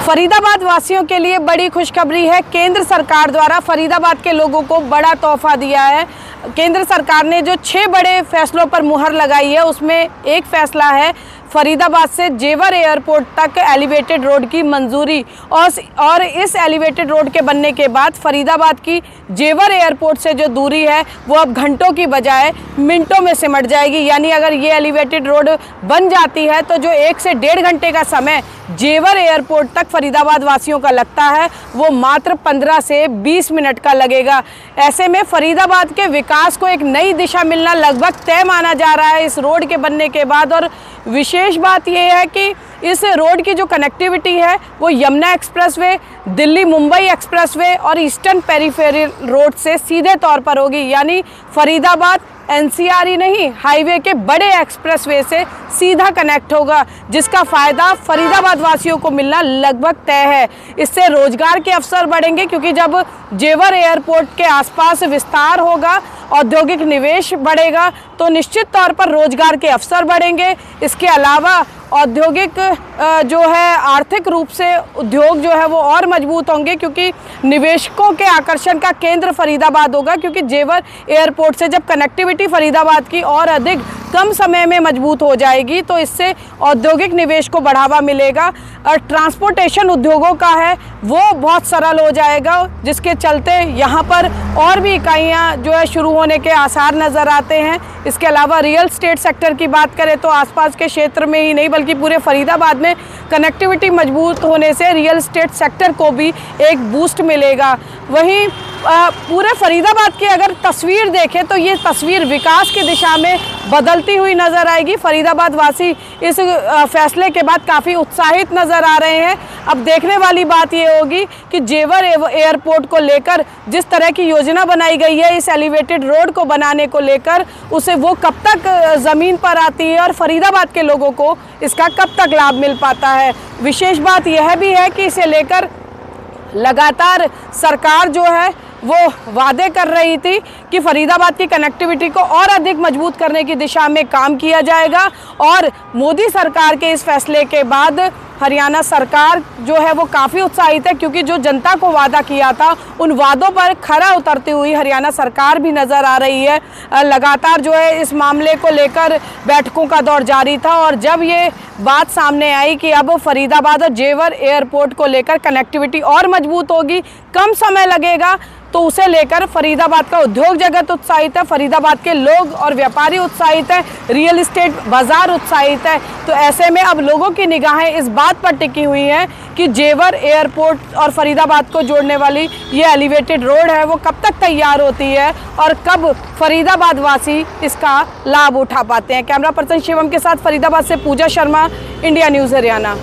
फरीदाबाद वासियों के लिए बड़ी खुशखबरी है। केंद्र सरकार द्वारा फरीदाबाद के लोगों को बड़ा तोहफा दिया है। केंद्र सरकार ने जो 6 बड़े फैसलों पर मुहर लगाई है, उसमें एक फैसला है फरीदाबाद से जेवर एयरपोर्ट तक एलिवेटेड रोड की मंजूरी। और इस एलिवेटेड रोड के बनने के बाद फरीदाबाद की जेवर एयरपोर्ट से जो दूरी है वो अब घंटों की बजाय मिनटों में सिमट जाएगी। यानी अगर ये एलिवेटेड रोड बन जाती है तो जो 1 से 1.5 घंटे का समय जेवर एयरपोर्ट तक फरीदाबाद वासियों का लगता है, वो मात्र 15 से 20 मिनट का लगेगा। ऐसे में फरीदाबाद के विकास को एक नई दिशा मिलना लगभग तय माना जा रहा है इस रोड के बनने के बाद। और विशेष बात यह है कि इस रोड की जो कनेक्टिविटी है वो यमुना एक्सप्रेसवे, दिल्ली मुंबई एक्सप्रेसवे और ईस्टर्न पेरिफेरल रोड से सीधे तौर पर होगी। यानी फरीदाबाद एनसीआर ही नहीं, हाईवे के बड़े एक्सप्रेसवे से सीधा कनेक्ट होगा, जिसका फ़ायदा फरीदाबाद वासियों को मिलना लगभग तय है। इससे रोजगार के अवसर बढ़ेंगे, क्योंकि जब जेवर एयरपोर्ट के आसपास विस्तार होगा, औद्योगिक निवेश बढ़ेगा, तो निश्चित तौर पर रोजगार के अवसर बढ़ेंगे। इसके अलावा औद्योगिक जो है आर्थिक रूप से उद्योग जो है वो और मजबूत होंगे, क्योंकि निवेशकों के आकर्षण का केंद्र फरीदाबाद होगा। क्योंकि जेवर एयरपोर्ट से जब कनेक्टिविटी फरीदाबाद की और अधिक कम समय में मजबूत हो जाएगी, तो इससे औद्योगिक निवेश को बढ़ावा मिलेगा और ट्रांसपोर्टेशन उद्योगों का है वो बहुत सरल हो जाएगा, जिसके चलते यहाँ पर और भी इकाइयाँ जो है शुरू होने के आसार नज़र आते हैं। इसके अलावा रियल एस्टेट सेक्टर की बात करें तो आसपास के क्षेत्र में ही नहीं बल्कि पूरे फरीदाबाद में कनेक्टिविटी मजबूत होने से रियल एस्टेट सेक्टर को भी एक बूस्ट मिलेगा। वहीं पूरे फरीदाबाद की अगर तस्वीर देखें तो ये तस्वीर विकास की दिशा में बदलती हुई नज़र आएगी। फरीदाबाद वासी इस फैसले के बाद काफ़ी उत्साहित नज़र आ रहे हैं। अब देखने वाली बात ये होगी कि जेवर एयरपोर्ट को लेकर जिस तरह की योजना बनाई गई है इस एलिवेटेड रोड को बनाने को लेकर, उसे वो कब तक ज़मीन पर आती है और फरीदाबाद के लोगों को इसका कब तक लाभ मिल पाता है। विशेष बात यह भी है कि इसे लेकर लगातार सरकार जो है वो वादे कर रही थी कि फरीदाबाद की कनेक्टिविटी को और अधिक मजबूत करने की दिशा में काम किया जाएगा। और मोदी सरकार के इस फैसले के बाद हरियाणा सरकार जो है वो काफ़ी उत्साहित है, क्योंकि जो जनता को वादा किया था उन वादों पर खरा उतरती हुई हरियाणा सरकार भी नज़र आ रही है। लगातार जो है इस मामले को लेकर बैठकों का दौर जारी था, और जब ये बात सामने आई कि अब फरीदाबाद और जेवर एयरपोर्ट को लेकर कनेक्टिविटी और मजबूत होगी, कम समय लगेगा, तो उसे लेकर फरीदाबाद का उद्योग जगत उत्साहित है, फरीदाबाद के लोग और व्यापारी उत्साहित है, रियल एस्टेट बाजार उत्साहित है। तो ऐसे में अब लोगों की निगाहें इस बात पर टिकी हुई हैं कि जेवर एयरपोर्ट और फरीदाबाद को जोड़ने वाली ये एलिवेटेड रोड है वो कब तक तैयार होती है और कब फरीदाबाद वासी इसका लाभ उठा पाते हैं। कैमरा पर्सन शिवम के साथ फरीदाबाद से पूजा शर्मा, इंडिया न्यूज़ हरियाणा।